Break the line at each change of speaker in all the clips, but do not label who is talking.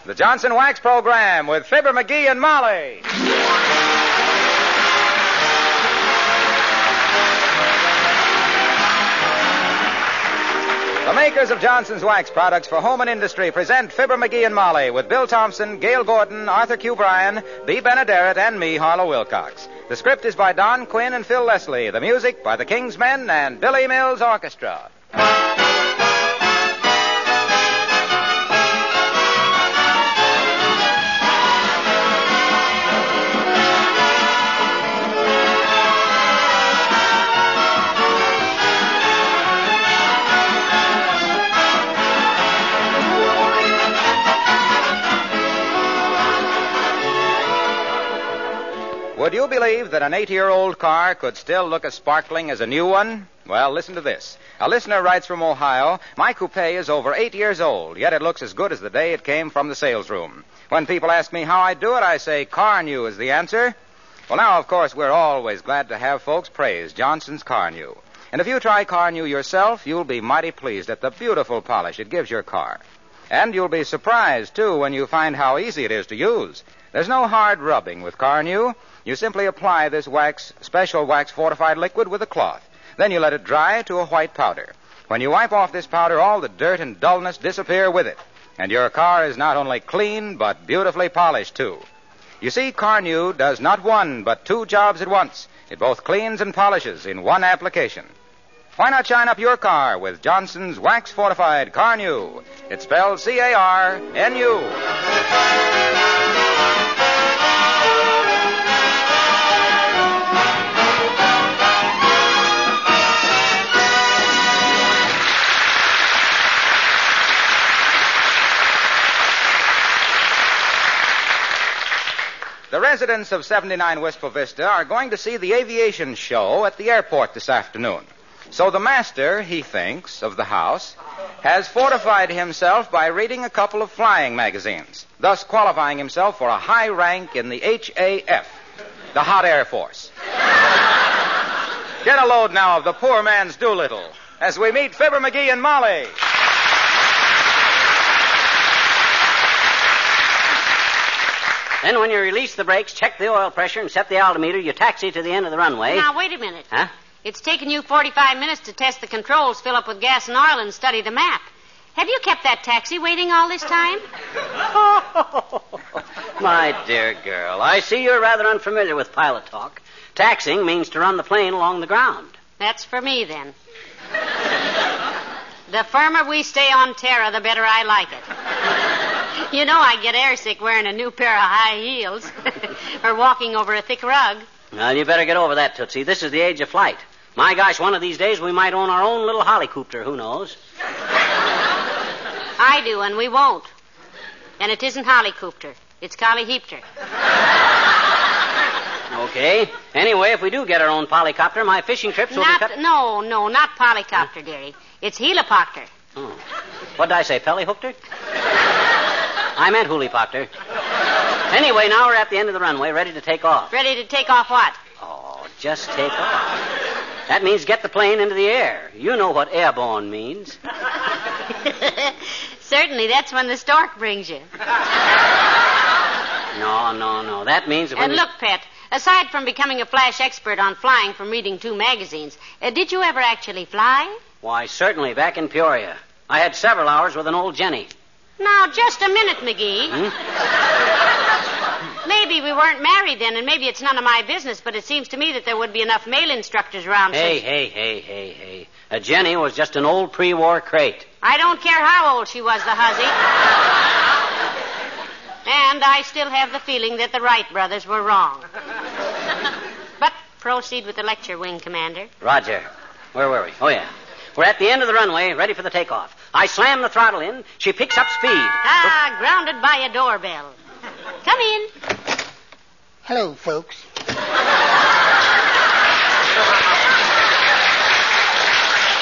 The Johnson Wax Program with Fibber McGee and Molly. The makers of Johnson's Wax products for home and industry present Fibber McGee and Molly with Bill Thompson, Gail Gordon, Arthur Q. Bryan, Bea Benaderet, and me, Harlow Wilcox. The script is by Don Quinn and Phil Leslie. The music by the King's Men and Billy Mills Orchestra. Would you believe that an 8-year-old car could still look as sparkling as a new one? Well, listen to this. A listener writes from Ohio, "My coupe is over 8 years old, yet it looks as good as the day it came from the sales room. When people ask me how I do it, I say Car New is the answer." Well, now, of course, we're always glad to have folks praise Johnson's Car New. And if you try Car New yourself, you'll be mighty pleased at the beautiful polish it gives your car. And you'll be surprised, too, when you find how easy it is to use. There's no hard rubbing with Car New. You simply apply this special wax-fortified liquid with a cloth. Then you let it dry to a white powder. When you wipe off this powder, all the dirt and dullness disappear with it. And your car is not only clean, but beautifully polished, too. You see, Car New does not one, but 2 jobs at once. It both cleans and polishes in one application. Why not shine up your car with Johnson's Wax-Fortified Car New? It's spelled C-A-R-N-U. The residents of 79 Wistful Vista are going to see the aviation show at the airport this afternoon. So the master, he thinks, of the house, has fortified himself by reading a couple of flying magazines, thus qualifying himself for a high rank in the HAF, the Hot Air Force. Get a load now of the poor man's Doolittle as we meet Fibber McGee and Molly.
Then when you release the brakes, check the oil pressure and set the altimeter, you taxi to the end of the runway.
Now, wait a minute.
Huh?
It's taken you 45 minutes to test the controls, fill up with gas and oil, and study the map. Have you kept that taxi waiting all this time?
My dear girl, I see you're rather unfamiliar with pilot talk. Taxiing means to run the plane along the ground.
That's for me, then. The firmer we stay on Terra, the better I like it. You know I get airsick wearing a new pair of high heels or walking over a thick rug.
Well, you better get over that, Tootsie. This is the age of flight. My gosh, one of these days we might own our own little helicopter. Who knows?
I do, and we won't. And it isn't helicopter. It's collyheapter.
Okay. Anyway, if we do get our own polycopter, my fishing trips will be cut...
No, not polycopter, dearie. It's helipopter.
Oh. What did I say, pellyhookter? I meant hulipopter. Anyway, now we're at the end of the runway, ready to take off.
Ready to take off what?
Oh, just take off. That means get the plane into the air. You know what airborne means.
Certainly, that's when the stork brings you.
No. That means...
And look, Pet, aside from becoming a flash expert on flying from reading 2 magazines, did you ever actually fly?
Why, certainly, back in Peoria. I had several hours with an old Jenny.
Now, just a minute, McGee. Maybe we weren't married then, and maybe it's none of my business, but it seems to me that there would be enough male instructors around.
Hey. A Jenny was just an old pre-war crate.
I don't care how old she was, the hussy. And I still have the feeling that the Wright brothers were wrong. But proceed with the lecture, Wing Commander.
Roger. Where were we? Oh, yeah. We're at the end of the runway, ready for the takeoff. I slam the throttle in. She picks up speed.
Grounded by a doorbell. Come in.
Hello, folks.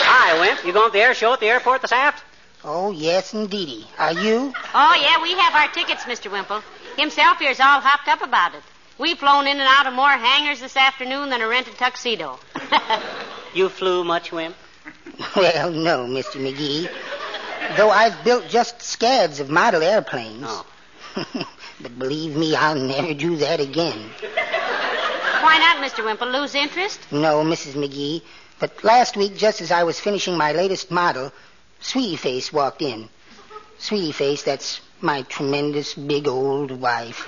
Hi, Wimp. You going to the air show at the airport this aft?
Oh, yes, indeedy. Are you?
Oh, yeah, we have our tickets, Mr. Wimple. Himself here's all hopped up about it. We've flown in and out of more hangars this afternoon than a rented tuxedo.
You flew much, Wimp?
Well, no, Mr. McGee. Though I've built just scads of model airplanes.
Oh.
But believe me, I'll never do that again.
Why not, Mr. Wimple? Lose interest?
No, Mrs. McGee. But last week, just as I was finishing my latest model, Sweetie Face walked in. Sweetie Face, that's my tremendous big old wife.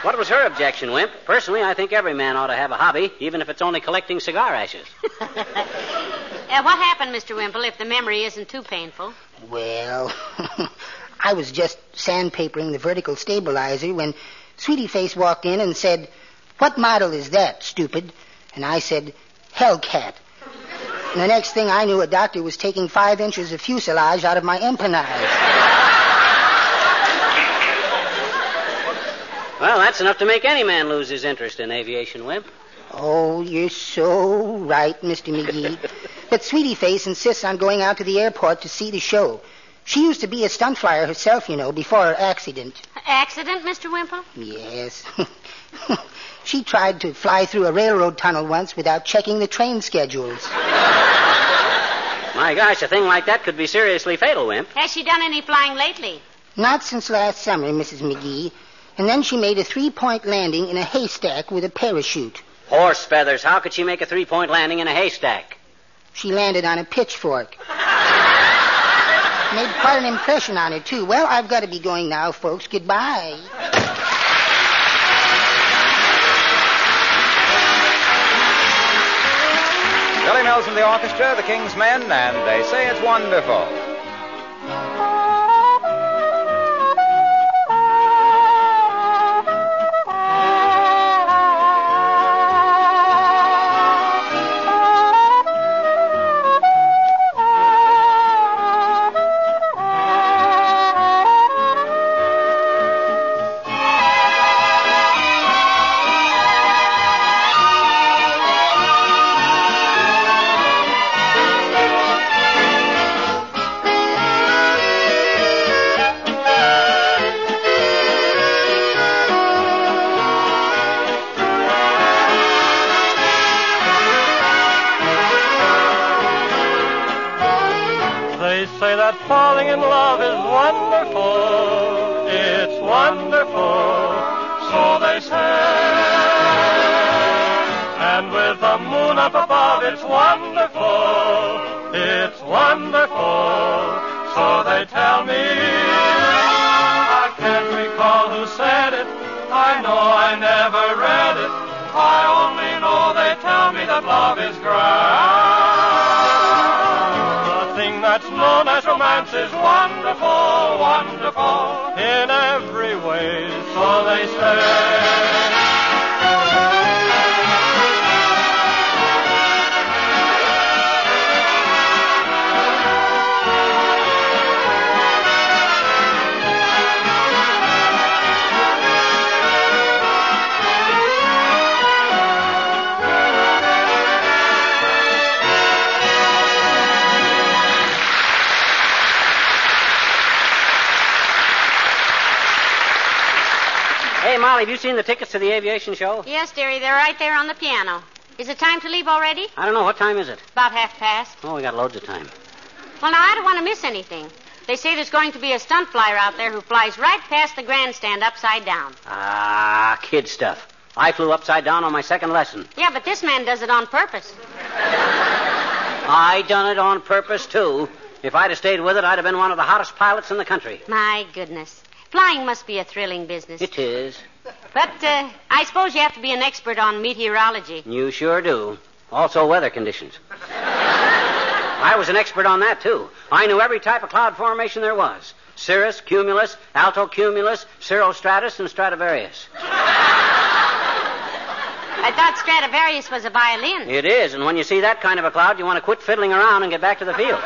What was her objection, Wimp? Personally, I think every man ought to have a hobby, even if it's only collecting cigar ashes.
What happened, Mr. Wimple, if the memory isn't too painful?
Well, I was just sandpapering the vertical stabilizer when Sweetie Face walked in and said, "What model is that, stupid?" And I said, "Hellcat." And the next thing I knew, a doctor was taking 5 inches of fuselage out of my empennage.
Well, that's enough to make any man lose his interest in aviation, Wimp.
Oh, you're so right, Mr. McGee. But Sweetie Face insists on going out to the airport to see the show. She used to be a stunt flyer herself, you know, before her accident.
Accident, Mr. Wimple?
Yes. She tried to fly through a railroad tunnel once without checking the train schedules.
My gosh, a thing like that could be seriously fatal, Wimp.
Has she done any flying lately?
Not since last summer, Mrs. McGee. And then she made a 3-point landing in a haystack with a parachute.
Horse feathers. How could she make a 3-point landing in a haystack?
She landed on a pitchfork. Made quite an impression on her, too. Well, I've got to be going now, folks. Goodbye.
Billy Mills and the orchestra, the King's Men, and they say it's wonderful.
Say that falling in love is wonderful, it's wonderful, so they say. And with the moon up above, it's wonderful, so they tell me. I can't recall who said it, I know I never read it, I only know they tell me that love is grand. That's known as romance is wonderful, wonderful in every way, so they say.
Hey, Molly, have you seen the tickets to the aviation show?
Yes, dearie, they're right there on the piano. Is it time to leave already?
I don't know. What time is it?
About 1:30.
Oh, we got loads of time.
Well, now, I don't want to miss anything. They say there's going to be a stunt flyer out there who flies right past the grandstand upside down.
Ah, kid stuff. I flew upside down on my second lesson.
Yeah, but this man does it on purpose.
I done it on purpose, too. If I'd have stayed with it, I'd have been one of the hottest pilots in the country.
My goodness. Flying must be a thrilling business.
It is.
But I suppose you have to be an expert on meteorology.
You sure do. Also weather conditions. I was an expert on that, too. I knew every type of cloud formation there was. Cirrus, cumulus, altocumulus, cirrostratus, and Stradivarius.
I thought Stradivarius was a violin.
It is, and when you see that kind of a cloud, you want to quit fiddling around and get back to the field.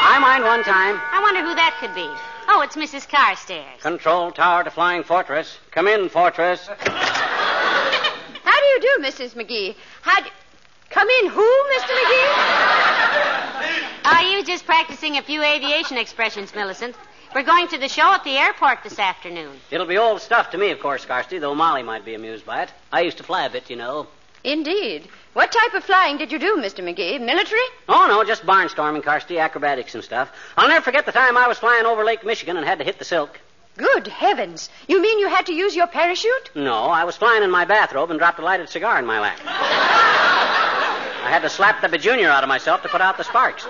I mind one time.
I wonder who that could be. Oh, it's Mrs. Carstairs.
Control tower to Flying Fortress. Come in, Fortress.
How do you do, Mrs. McGee? Come in who, Mr. McGee?
Are you just practicing a few aviation expressions, Millicent? We're going to the show at the airport this afternoon.
It'll be old stuff to me, of course, Carsty, though Molly might be amused by it. I used to fly a bit, you know.
Indeed. What type of flying did you do, Mr. McGee? Military?
Oh, no, just barnstorming, Carsty, acrobatics and stuff. I'll never forget the time I was flying over Lake Michigan and had to hit the silk.
Good heavens. You mean you had to use your parachute?
No, I was flying in my bathrobe and dropped a lighted cigar in my lap. I had to slap the bejunior out of myself to put out the sparks.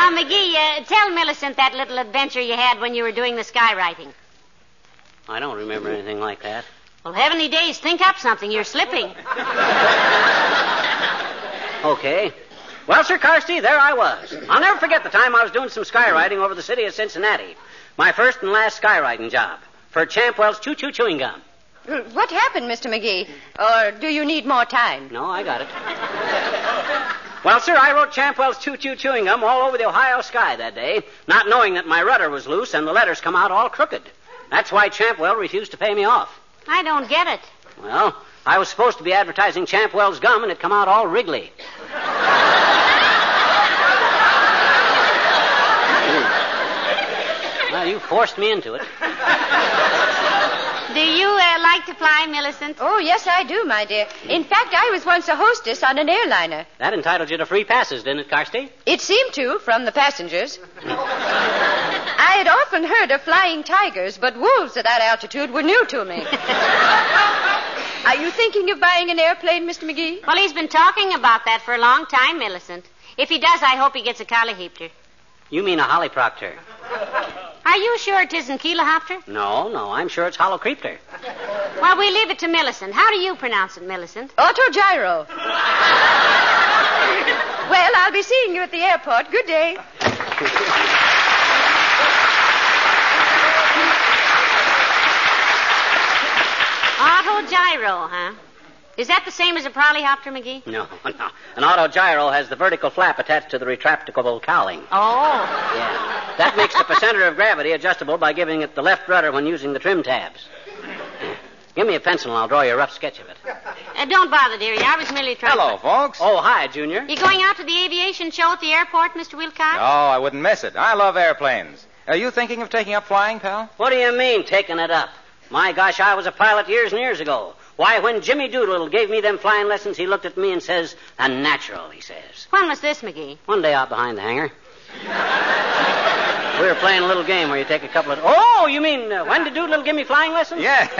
McGee, tell Millicent that little adventure you had when you were doing the skywriting.
I don't remember anything like that.
Well, heavenly days, think up something. You're slipping.
Okay. Well, Sir Carsty, there I was. I'll never forget the time I was doing some skywriting over the city of Cincinnati. My first and last skywriting job for Champwell's Choo Choo Chewing Gum.
What happened, Mr. McGee? Or do you need more time?
No, I got it. Well, sir, I wrote Champwell's Choo Choo Chewing Gum all over the Ohio sky that day, not knowing that my rudder was loose and the letters come out all crooked. That's why Champwell refused to pay me off.
I don't get it.
Well, I was supposed to be advertising Champwell's gum, and it come out all wriggly. Well, you forced me into it.
Do you like to fly, Millicent?
Oh, yes, I do, my dear. In fact, I was once a hostess on an airliner.
That entitled you to free passes, didn't it, Carsty?
It seemed to, from the passengers. I had often heard of flying tigers, but wolves at that altitude were new to me. Are you thinking of buying an airplane, Mr. McGee?
Well, he's been talking about that for a long time, Millicent. If he does, I hope he gets a colliheapter.
You mean a hollyproctor?
Are you sure it isn't kilihopter?
No, I'm sure it's hollocreepter.
Well, we leave it to Millicent. How do you pronounce it, Millicent?
Autogyro. Well, I'll be seeing you at the airport. Good day.
Autogyro, huh? Is that the same as a polyhopter, McGee?
No. An autogyro has the vertical flap attached to the retractable cowling.
Oh.
Yeah. That makes the center of gravity adjustable by giving it the left rudder when using the trim tabs. Give me a pencil and I'll draw you a rough sketch of it.
Don't bother, dearie. I was merely trying
Hello, folks.
Oh, hi, Junior.
You going out to the aviation show at the airport, Mr. Wilcox?
No, I wouldn't miss it. I love airplanes. Are you thinking of taking up flying, pal?
What do you mean, taking it up? My gosh, I was a pilot years and years ago. Why, when Jimmy Doolittle gave me them flying lessons, he looked at me and says, "A natural," he says.
When was this, McGee?
One day out behind the hangar. We were playing a little game where you take a couple of... Oh, you mean, when did Doolittle give me flying lessons?
Yes.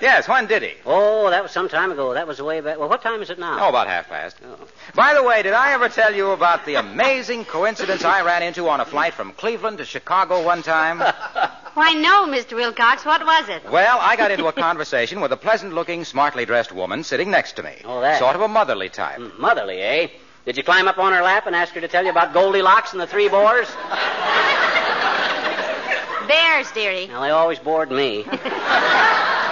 Yes, when did he?
Oh, that was some time ago. That was way back. Well, what time is it now?
Oh, about 1:30.
Oh.
By the way, did I ever tell you about the amazing coincidence I ran into on a flight from Cleveland to Chicago one time?
Why, no, Mr. Wilcox. What was it?
Well, I got into a conversation with a pleasant-looking, smartly dressed woman sitting next to me.
Oh, that.
Sort of a motherly type.
Motherly, eh? Did you climb up on her lap and ask her to tell you about Goldilocks and the three boars?
Bears, dearie.
Well, they always bored me.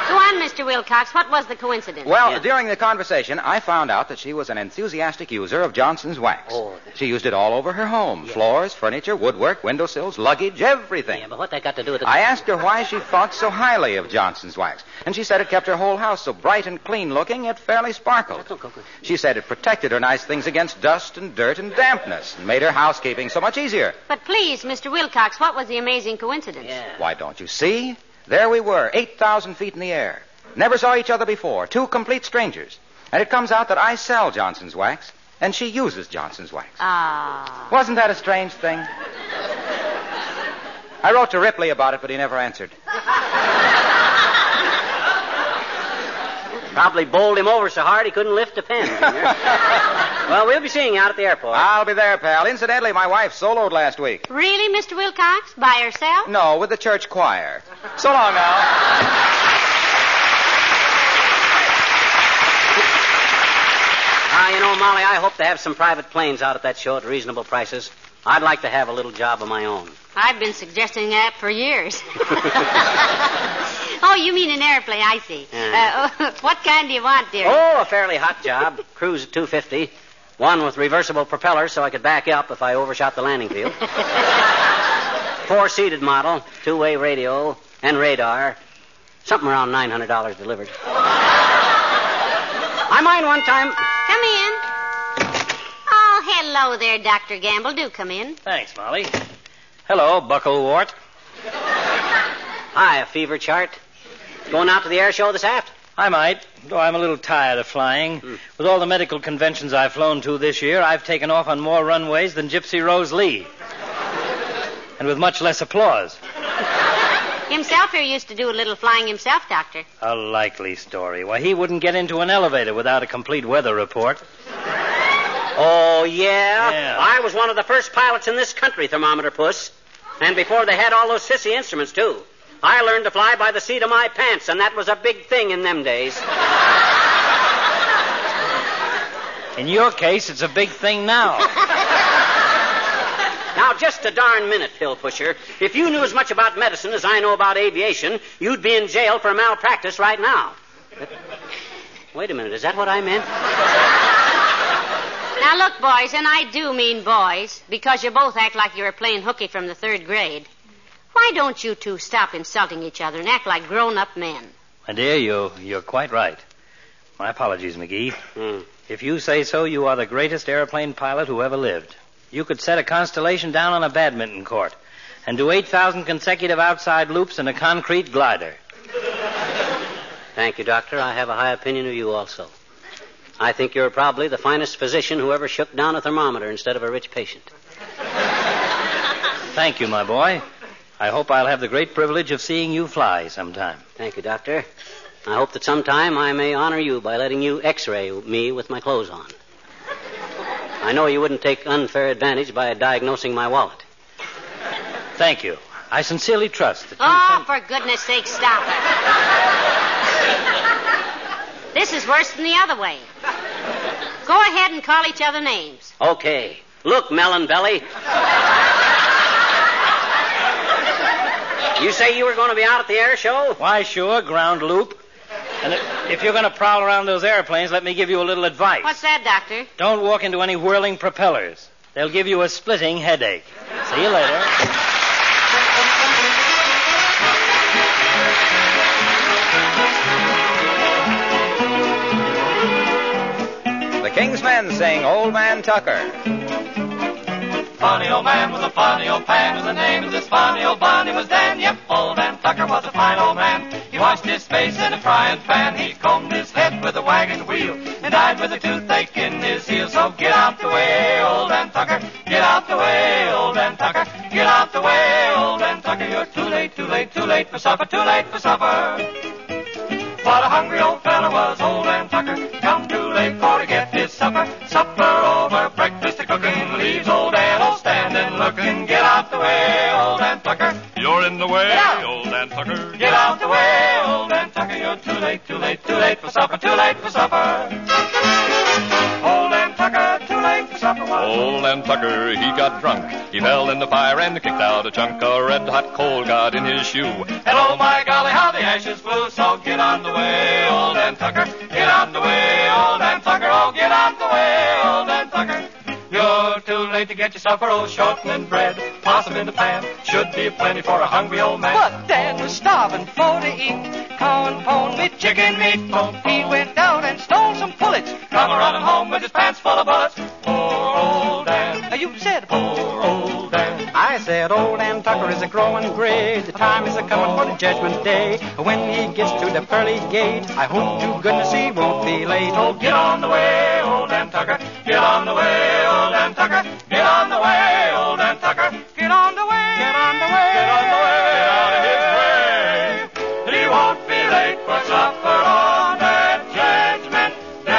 Go on, Mr. Wilcox. What was the coincidence?
Well, during the conversation, I found out that she was an enthusiastic user of Johnson's wax.
Oh.
She used it all over her home.
Yeah.
Floors, furniture, woodwork, windowsills, luggage, everything.
Yeah, but what that got to do with it?
I asked her why she thought so highly of Johnson's wax, and she said it kept her whole house so bright and clean-looking it fairly sparkled. She said it protected her nice things against dust and dirt and dampness and made her housekeeping so much easier.
But please, Mr. Wilcox, what was the amazing coincidence?
Yeah.
Why, don't you see? There we were, 8,000 feet in the air. Never saw each other before, two complete strangers. And it comes out that I sell Johnson's wax, and she uses Johnson's wax.
Ah.
Wasn't that a strange thing? I wrote to Ripley about it, but he never answered.
Probably bowled him over so hard he couldn't lift a pen, Junior. Well, we'll be seeing you out at the airport.
I'll be there, pal. Incidentally, my wife soloed last week.
Really, Mr. Wilcox? By herself?
No, with the church choir. So long now.
You know, Molly, I hope to have some private planes out at that show at reasonable prices. I'd like to have a little job of my own.
I've been suggesting that for years. Oh, you mean an airplane, I see. What kind do you want, dear?
Oh, a fairly hot job. Cruise at 250. One with reversible propellers so I could back up if I overshot the landing field. 4-seated model, 2-way radio, and radar. Something around $900 delivered. I mind one time...
Come in. Oh, hello there, Dr. Gamble. Do come in.
Thanks, Molly. Hello, Bucklewort.
Hi, a fever chart. Going out to the air show this aft?
I might, though I'm a little tired of flying. With all the medical conventions I've flown to this year, I've taken off on more runways than Gypsy Rose Lee. And with much less applause.
Himself here used to do a little flying himself, Doctor.
A likely story. Why, he wouldn't get into an elevator without a complete weather report.
Oh, yeah?
Yeah.
I was one of the first pilots in this country, Thermometer Puss. And before they had all those sissy instruments, too. I learned to fly by the seat of my pants, and that was a big thing in them days.
In your case, it's a big thing now.
Now, just a darn minute, Pill Pusher. If you knew as much about medicine as I know about aviation, you'd be in jail for malpractice right now. Wait a minute, is that what I meant?
Now, look, boys, and I do mean boys, because you both act like you were playing hooky from the 3rd grade. Why don't you two stop insulting each other and act like grown-up men?
My dear, you're quite right. My apologies, McGee. If you say so, you are the greatest airplane pilot who ever lived. You could set a constellation down on a badminton court and do 8,000 consecutive outside loops in a concrete glider.
Thank you, Doctor. I have a high opinion of you also. I think you're probably the finest physician who ever shook down a thermometer instead of a rich patient.
Thank you, my boy. I hope I'll have the great privilege of seeing you fly sometime.
Thank you, Doctor. I hope that sometime I may honor you by letting you x-ray me with my clothes on. I know you wouldn't take unfair advantage by diagnosing my wallet.
Thank you. I sincerely trust that you...
Oh, for goodness sake, stop it. This is worse than the other way. Go ahead and call each other names.
Okay. Look, Melon Belly. You say you were going to be out at the air show?
Why, sure, ground loop. And if you're going to prowl around those airplanes, let me give you a little advice.
What's that, Doctor?
Don't walk into any whirling propellers. They'll give you a splitting headache. See you later.
The King's Men sing Old Man Tucker.
Funny old man with a funny old pan, and the name of this funny old bunny was Dan. Yep, old Dan Tucker was a fine old man. He washed his face in a frying pan. He combed his head with a wagon wheel and died with a toothache in his heel. So get out the way, old Dan Tucker. Get out the way, old Dan Tucker. Get out the way, old Dan Tucker. You're too late, too late, too late for supper, too late for supper. What a hungry old fella was old Dan Tucker. Come too late for to get his supper. Supper over, breakfast a cooking, leaves old Dan all standing looking. Get out the way, old Dan Tucker. You're in the way, old Dan Tucker. Get out the way, old Dan Tucker. You're too late, too late, too late for supper, too late for supper. Old Dan Tucker, too late for supper.
Old Dan Tucker, he got drunk. He fell in the fire and kicked out a chunk. A red-hot coal got in his shoe.
And oh my golly, how the ashes flew. So get on the way, old Dan Tucker. Get on the way, old Dan Tucker. Oh, get on the way, old Dan Tucker. You're too late to get your supper, oh, shortening bread. Possum in the pan, should be plenty for a hungry old man.
But Dan was starving for to eat corn pone with chicken meat. He went down and stole some pullets.
Come running home with his pants full of bullets. Poor old Dan.
You said
Poor old Dan.
I said old Dan Tucker is a growing gray. The time is a coming for the judgment day. When he gets to the pearly gate, I hope to goodness he won't be late.
Oh, get on the way, old Dan Tucker. Get on the way, old Dan Tucker. Get on the way, old Dan Tucker.
Get on the way, get on the way,
Get on the way, get out of his way. He won't be late for supper on that judgment day.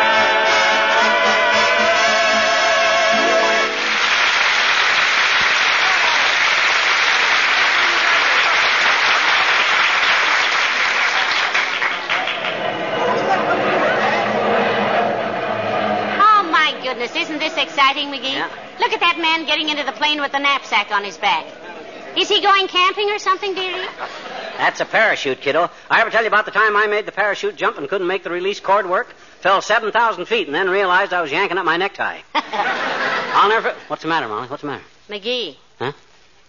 Oh, my goodness, isn't this exciting, McGee?
Yeah.
Look at that man getting into the plane with the knapsack on his back. Is he going camping or something, dearie?
That's a parachute, kiddo. I ever tell you about the time I made the parachute jump and couldn't make the release cord work? Fell 7,000 feet and then realized I was yanking up my necktie. I'll never... What's the matter, Molly? What's the matter?
McGee.
Huh?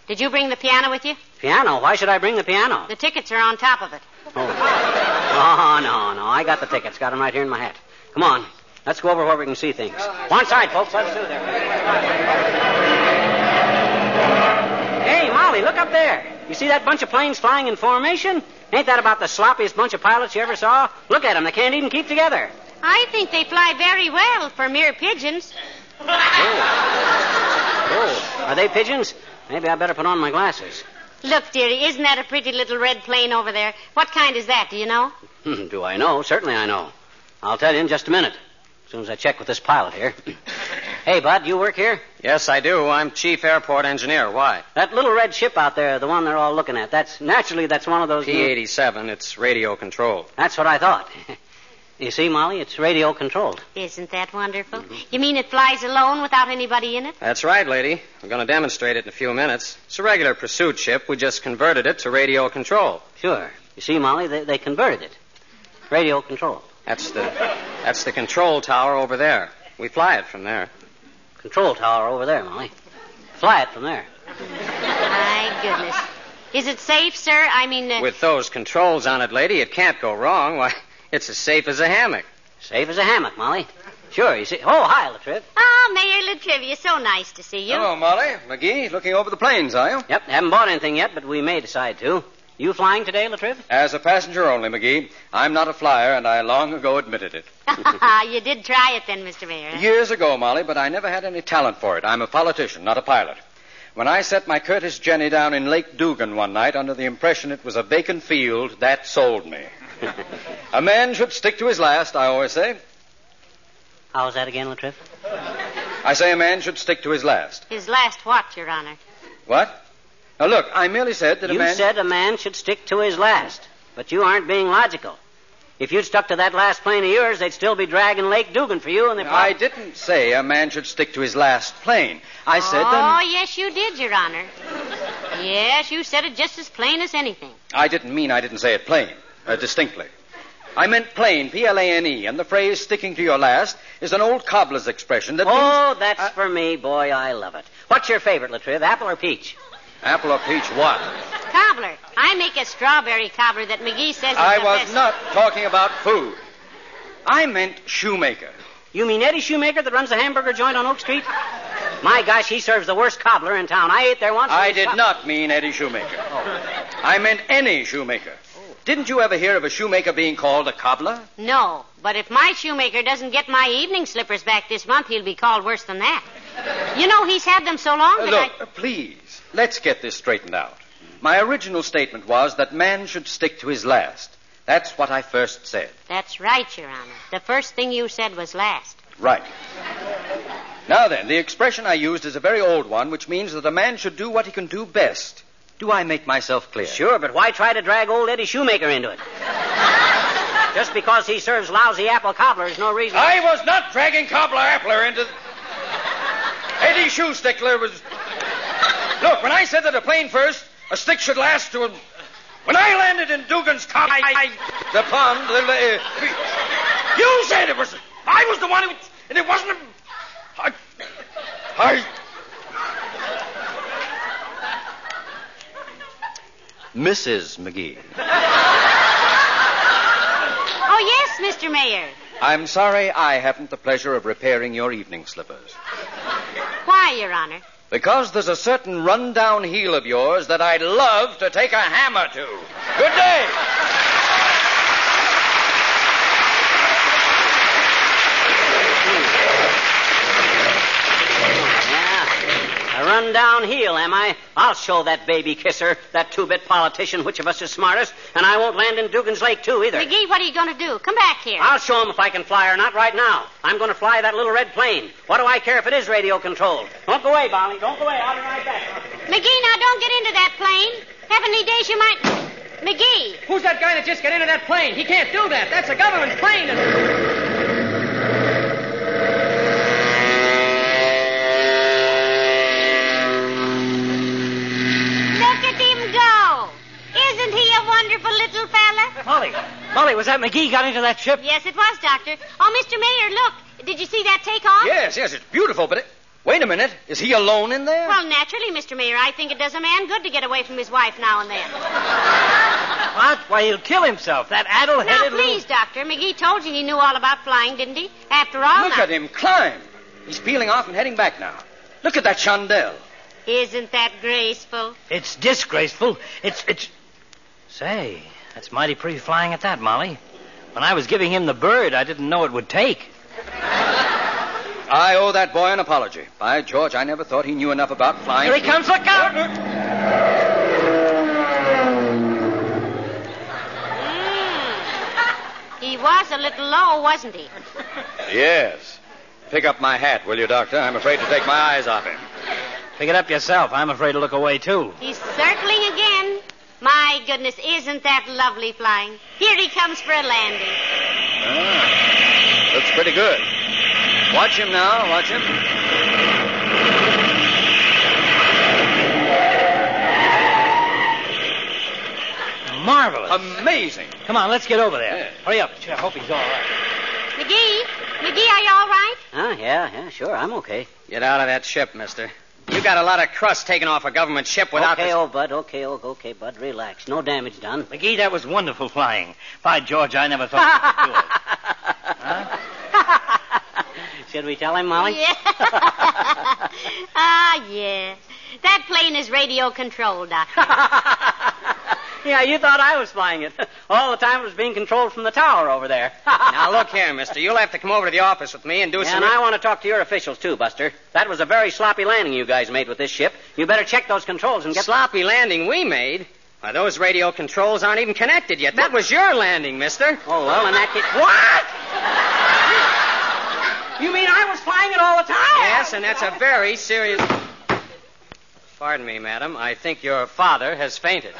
Did you bring the piano with you?
Piano? Why should I bring the piano?
The tickets are on top of it.
Oh, no. I got the tickets. Got them right here in my hat. Come on. Let's go over where we can see things. One side, folks. Let's do there. Hey, Molly, look up there. You see that bunch of planes flying in formation? Ain't that about the sloppiest bunch of pilots you ever saw? Look at them. They can't even keep together.
I think they fly very well for mere pigeons.
Oh, are they pigeons? Maybe I better put on my glasses.
Look, dearie, isn't that a pretty little red plane over there? What kind is that, do you know?
Do I know? Certainly I know. I'll tell you in just a minute, as soon as I check with this pilot here. Hey, Bud, you work here?
Yes, I do. I'm chief airport engineer. Why?
That little red ship out there, the one they're all looking at, that's one of those...
P-87. It's radio controlled.
That's what I thought. You see, Molly, it's radio controlled.
Isn't that wonderful? You mean it flies alone without anybody in it?
That's right, lady. We're going to demonstrate it in a few minutes. It's a regular pursuit ship. We just converted it to radio control.
Sure. You see, Molly, they converted it. Radio control.
That's the control tower over there. We fly it from there.
Control tower over there, Molly. Fly it from there.
My goodness. Is it safe, sir? I mean...
With those controls on it, lady, it can't go wrong. Why, it's as safe as a hammock.
Safe as a hammock, Molly. Sure, you see... Oh, hi, Latriv.
Oh, Mayor Latrivia, so nice to see you.
Hello, Molly. McGee, looking over the planes, are you?
Yep, haven't bought anything yet, but we may decide to. You flying today, Latriv?
As a passenger only, McGee. I'm not a flyer, and I long ago admitted it.
You did try it then, Mr. Mayor.
Years ago, Molly, but I never had any talent for it. I'm a politician, not a pilot. When I set my Curtis Jenny down in Lake Dugan one night under the impression it was a vacant field, that sold me. A man should stick to his last, I always say.
How's that again, Latriv?
I say a man should stick to his last.
His last what, Your Honor?
What? Now, look, I merely said that
You said a man should stick to his last, but you aren't being logical. If you'd stuck to that last plane of yours, they'd still be dragging Lake Dugan for you, and
I didn't say a man should stick to his last plane. I said that...
Oh, yes, you did, Your Honor. Yes, you said it just as plain as anything.
I didn't say it plain, distinctly. I meant plain, P-L-A-N-E, and the phrase sticking to your last is an old cobbler's expression that
means... that's for me, boy, I love it. What's your favorite, Latriv, apple or peach?
Apple or peach what?
Cobbler. I make a strawberry cobbler that McGee says is
I
the
was
best.
not talking about food. I meant shoemaker.
You mean Eddie Shoemaker that runs the hamburger joint on Oak Street? My gosh, he serves the worst cobbler in town. I ate there once.
I did not mean Eddie Shoemaker. Oh. I meant any shoemaker. Didn't you ever hear of a shoemaker being called a cobbler?
No, but if my shoemaker doesn't get my evening slippers back this month, he'll be called worse than that. You know, he's had them so long that
Look, please, let's get this straightened out. My original statement was that man should stick to his last. That's what I first said.
That's right, Your Honor. The first thing you said was last.
Right. Now then, the expression I used is a very old one, which means that a man should do what he can do best. Do I make myself clear?
Sure, but why try to drag old Eddie Shoemaker into it? Just because he serves lousy apple cobbler is no reason...
I was not dragging Cobbler Appler into... Eddie Shoestickler was... Look, when I said that a plane first, a stick should last to... When I landed in Dugan's top... the pond... You said it was... I was the one who... And it wasn't... Mrs. McGee.
Oh, yes, Mr. Mayor.
I'm sorry I haven't the pleasure of repairing your evening slippers.
Why, Your Honor?
Because there's a certain run-down heel of yours that I'd love to take a hammer to. Good day.
A run-down heel, am I? I'll show that baby kisser, that two-bit politician, which of us is smartest, and I won't land in Dugan's Lake, too, either.
McGee, what are you going to do? Come back here.
I'll show him if I can fly or not right now. I'm going to fly that little red plane. What do I care if it is radio-controlled? Don't go away, Bonnie. Don't go away. I'll be right back.
McGee, now don't get into that plane. Heavenly days, you might... McGee.
Who's that guy that just got into that plane? He can't do that. That's a government plane.
Isn't he a wonderful little fella?
Molly, was that McGee got into that ship?
Yes, it was, Doctor. Oh, Mr. Mayor, look. Did you see that takeoff?
Yes, it's beautiful, but... Wait a minute. Is he alone in there?
Well, naturally, Mr. Mayor. I think it does a man good to get away from his wife now and then.
What? Why, he'll kill himself. That addle-headed
Now, please, Doctor. McGee told you he knew all about flying, didn't he? After all,
Look at him climb. He's peeling off and heading back now. Look at that chandelle.
Isn't that graceful?
It's disgraceful. It's... Say,
That's mighty pretty flying at that, Molly. When I was giving him the bird, I didn't know it would take.
I owe that boy an apology. By George, I never thought he knew enough about flying.
Here he comes, look out!
He was a little low, wasn't he?
Yes. Pick up my hat, will you, Doctor? I'm afraid to take my eyes off him.
Pick it up yourself. I'm afraid to look away, too.
He's circling again. My goodness, isn't that lovely flying? Here he comes for a landing.
Looks pretty good. Watch him now, watch him.
Marvelous.
Amazing.
Come on, let's get over there.
Yeah.
Hurry up. I hope he's all right.
McGee, are you all right?
Yeah, sure, I'm okay.
Get out of that ship, mister. You got a lot of crust taken off a government ship without
Okay,
this...
old bud, okay, bud, relax. No damage done.
McGee, that was wonderful flying. By George, I never thought you could do it. Huh?
Should we tell him, Molly?
Yeah. Yeah. That plane is radio controlled, Doctor.
Yeah, you thought I was flying it. All the time it was being controlled from the tower over there.
Now, look here, mister. You'll have to come over to the office with me and do some...
And I want to talk to your officials, too, Buster. That was a very sloppy landing you guys made with this ship. You better check those controls and get...
Sloppy landing we made? Why, those radio controls aren't even connected yet. That was your landing, mister.
Oh, well, in that case...
What?
You mean I was flying it all the time?
Yes, and that's a very serious... Pardon me, madam. I think your father has fainted.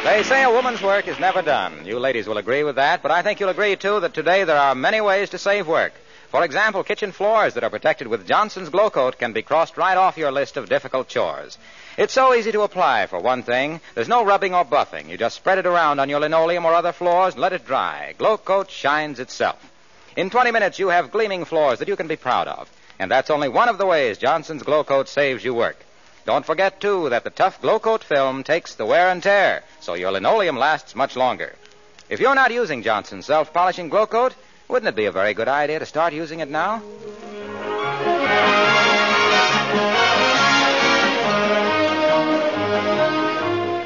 They say a woman's work is never done. You ladies will agree with that, but I think you'll agree, too, that today there are many ways to save work. For example, kitchen floors that are protected with Johnson's Glow Coat can be crossed right off your list of difficult chores. It's so easy to apply, for one thing. There's no rubbing or buffing. You just spread it around on your linoleum or other floors and let it dry. Glow Coat shines itself. In 20 minutes, you have gleaming floors that you can be proud of. And that's only one of the ways Johnson's Glow Coat saves you work. Don't forget, too, that the tough Glow Coat film takes the wear and tear, so your linoleum lasts much longer. If you're not using Johnson's self-polishing Glow Coat, wouldn't it be a very good idea to start using it now?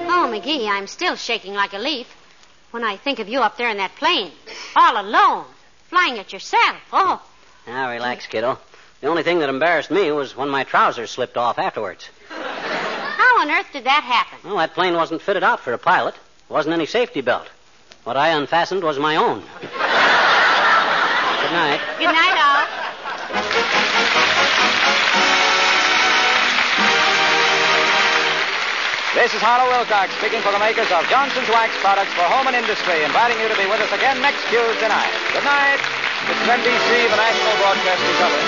Oh, McGee, I'm still shaking like a leaf when I think of you up there in that plane, all alone, flying it yourself. Oh.
Now, relax, kiddo. The only thing that embarrassed me was when my trousers slipped off afterwards.
How on earth did that happen?
Well, that plane wasn't fitted out for a pilot. There wasn't any safety belt. What I unfastened was my own. Good night.
Good night, all.
This is Harlow Wilcox speaking for the makers of Johnson's Wax Products for Home and Industry, inviting you to be with us again next Tuesday night. Good night. This is NBC, the National Broadcasting Company.